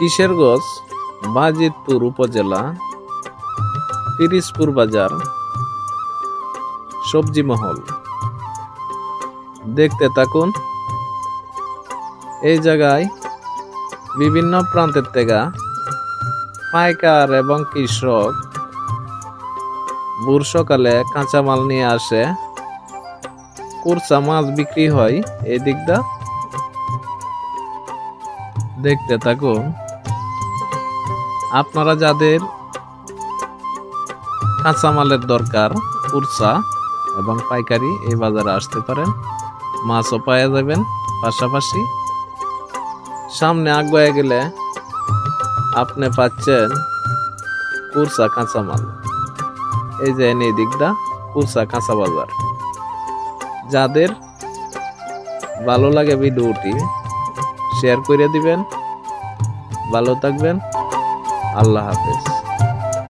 কিশোরগঞ্জ বাজিতপুর উপজেলা পিরিজপুর বাজার সবজি মহল। দেখতে থাকুন। এই জায়গায় বিভিন্ন প্রান্তের থেকে পাইকার এবং কৃষক ভোর সকালে কাঁচামাল নিয়ে আসে। কুরসা মাছ বিক্রি হয় এই দিকটা। দেখতে থাকুন। আপনারা যাদের কাঁচামালের দরকার কুরসা এবং পাইকারি, এই বাজারে আসতে পারেন। মাছও পাওয়া যাবেন। পাশাপাশি সামনে আগুয়ে গেলে আপনি পাচ্ছেন কুরসা কাঁচামাল। এই যে এই দিকটা কুরসা কাঁচা বাজার। যাদের ভালো লাগে ভিডিওটি শেয়ার করে দিবেন। ভালো থাকবেন। আল্লাহ হাফেজ।